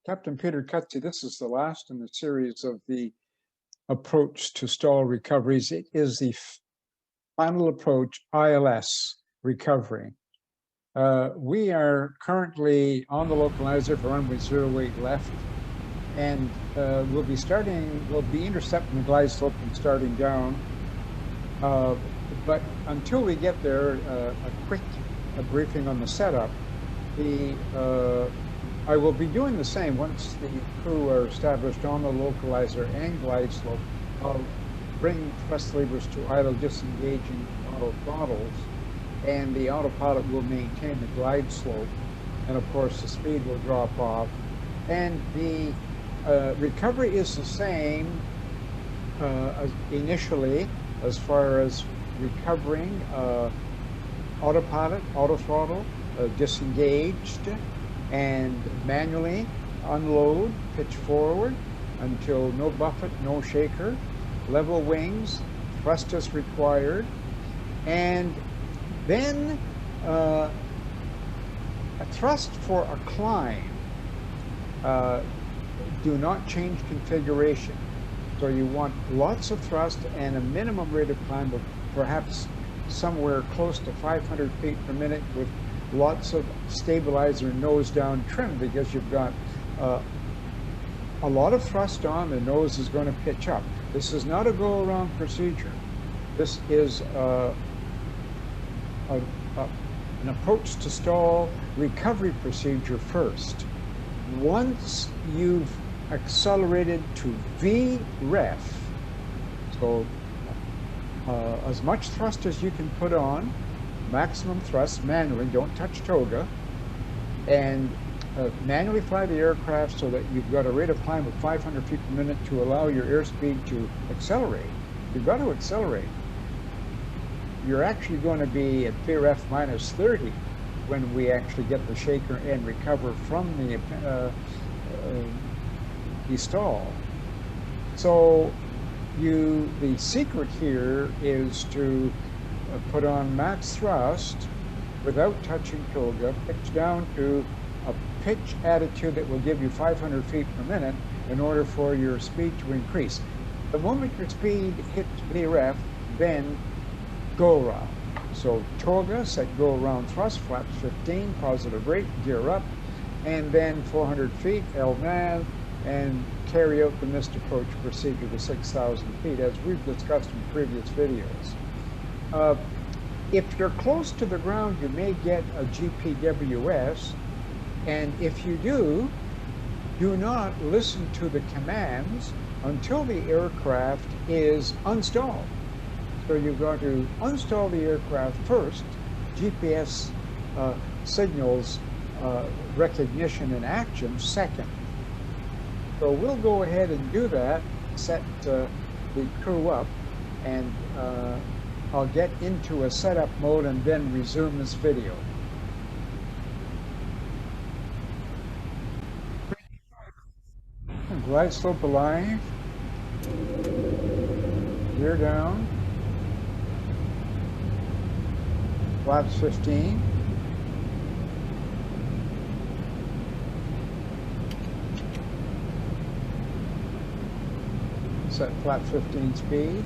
Captain Peter Cutzy, this is the last in the series of the approach to stall recoveries. It is the final approach, ILS recovery. We are currently on the localizer for runway 08 left, and we'll be intercepting the glide slope and starting down. But until we get there, a quick briefing on the setup. I will be doing the same once the crew are established on the localizer and glide slope. I'll bring thrust levers to idle, disengaging auto throttles, and the autopilot will maintain the glide slope, and of course the speed will drop off. And the recovery is the same as initially, as far as recovering autopilot, auto throttle, disengaged, and manually unload, pitch forward until no buffet, no shaker, level wings, thrust is required, and then a thrust for a climb. Do not change configuration. So you want lots of thrust and a minimum rate of climb of perhaps somewhere close to 500 feet per minute with lots of stabilizer nose down trim, because you've got a lot of thrust on, the nose is going to pitch up. This is not a go-around procedure. This is an approach to stall recovery procedure first. Once you've accelerated to VREF, so as much thrust as you can put on, maximum thrust manually, don't touch toga, and manually fly the aircraft so that you've got a rate of climb of 500 feet per minute to allow your airspeed to accelerate. You've got to accelerate. You're actually going to be at VREF minus 30 when we actually get the shaker and recover from the stall. So the secret here is to put on max thrust without touching toga, pitch down to a pitch attitude that will give you 500 feet per minute in order for your speed to increase. The moment your speed hits VREF, then go around. So toga, set go around thrust, flaps 15, positive rate, gear up, and then 400 feet, LNAV, and carry out the missed approach procedure to 6,000 feet, as we've discussed in previous videos. If you're close to the ground, you may get a GPWS, and if you do not listen to the commands until the aircraft is unstalled. So you've got to unstall the aircraft first, GPS signals recognition and action second. So we'll go ahead and do that, set the crew up, and I'll get into a setup mode and then resume this video. Glide slope alive, gear down, flaps 15, set flap 15 speed,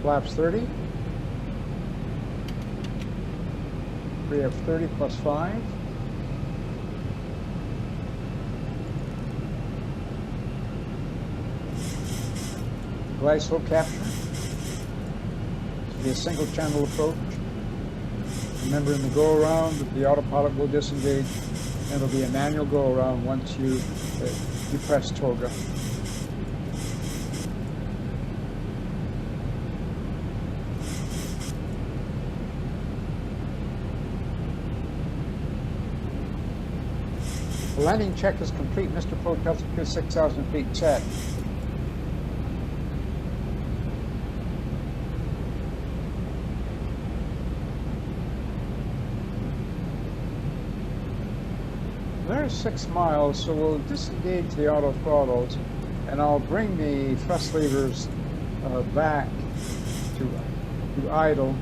flaps 30, 3F30 plus 5, glide slope capture. This will be a single channel approach. Remember, in the go around, the autopilot will disengage, and it'll be a manual go around once you press toga. The landing check is complete. Mr. Post altitude 6,000 feet set. There's 6 miles, so we'll disengage the auto throttles, and I'll bring the thrust levers back to idle.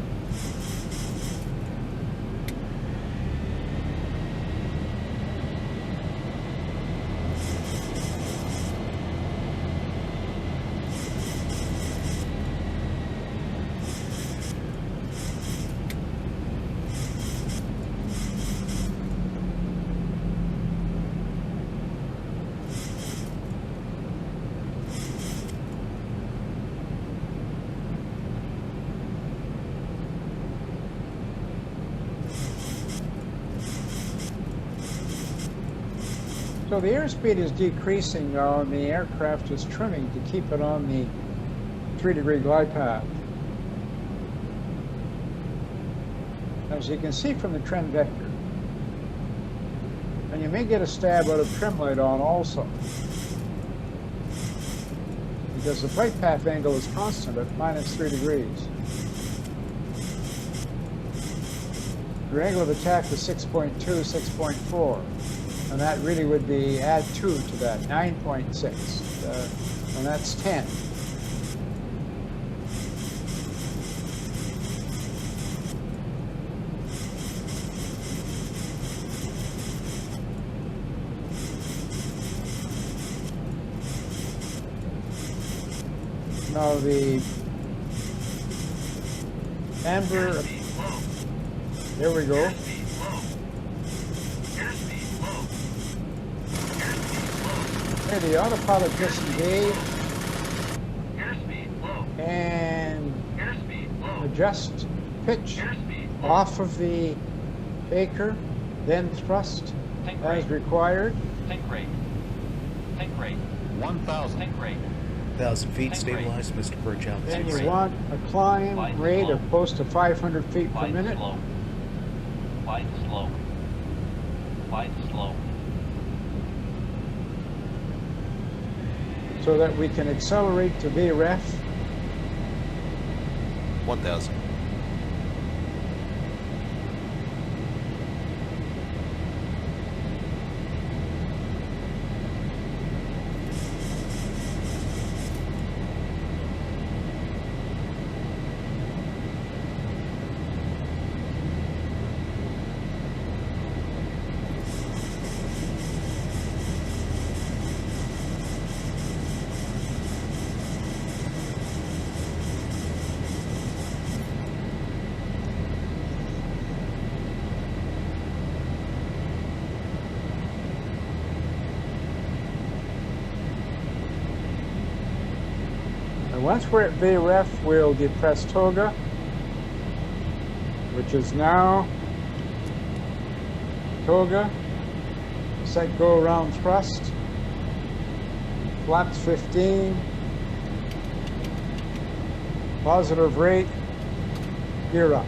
So the airspeed is decreasing now, and the aircraft is trimming to keep it on the 3-degree glide path. As you can see from the trend vector. And you may get a stab out of trim light on also, because the flight path angle is constant at -3 degrees. Your angle of attack is 6.2, 6.4. And that really would be add 2 to that, 9.6, and that's 10. Now the amber, there we go. The autopilot disengage and adjust pitch off of the Baker, then thrust as required. Tank rate. 1,000. Tank rate. 1,000 feet stabilized, Mr. Perch Then altitude. you want a climb rate of close to 500 feet per minute. Glide slow. So that we can accelerate to VREF. 1,000. Once we're at VREF, we'll depress Toga, which is now Toga, set go around thrust, flaps 15, positive rate, gear up.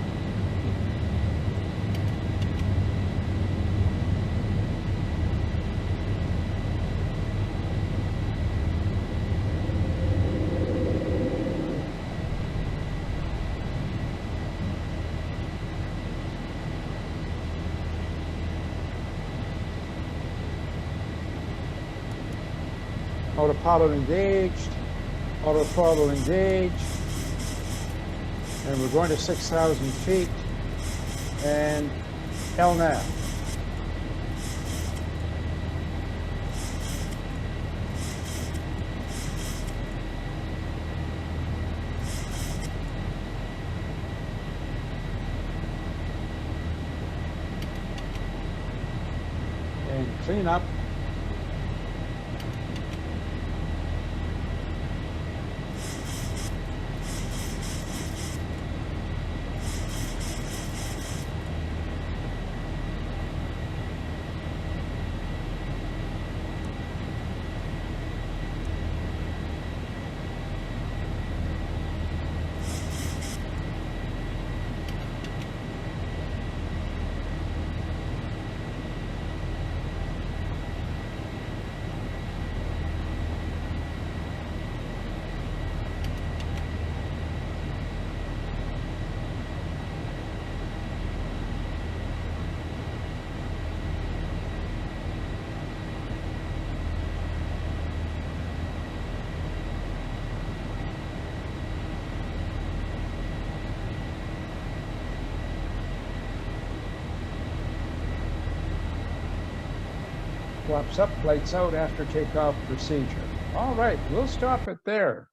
Autopilot engaged, auto throttle engaged, and we're going to 6,000 feet, and LNAV. And clean up. flaps up, lights out after takeoff procedure. All right, we'll stop it there.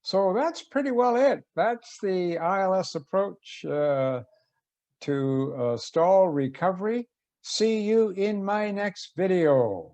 So that's pretty well it. That's the ILS approach to stall recovery. See you in my next video.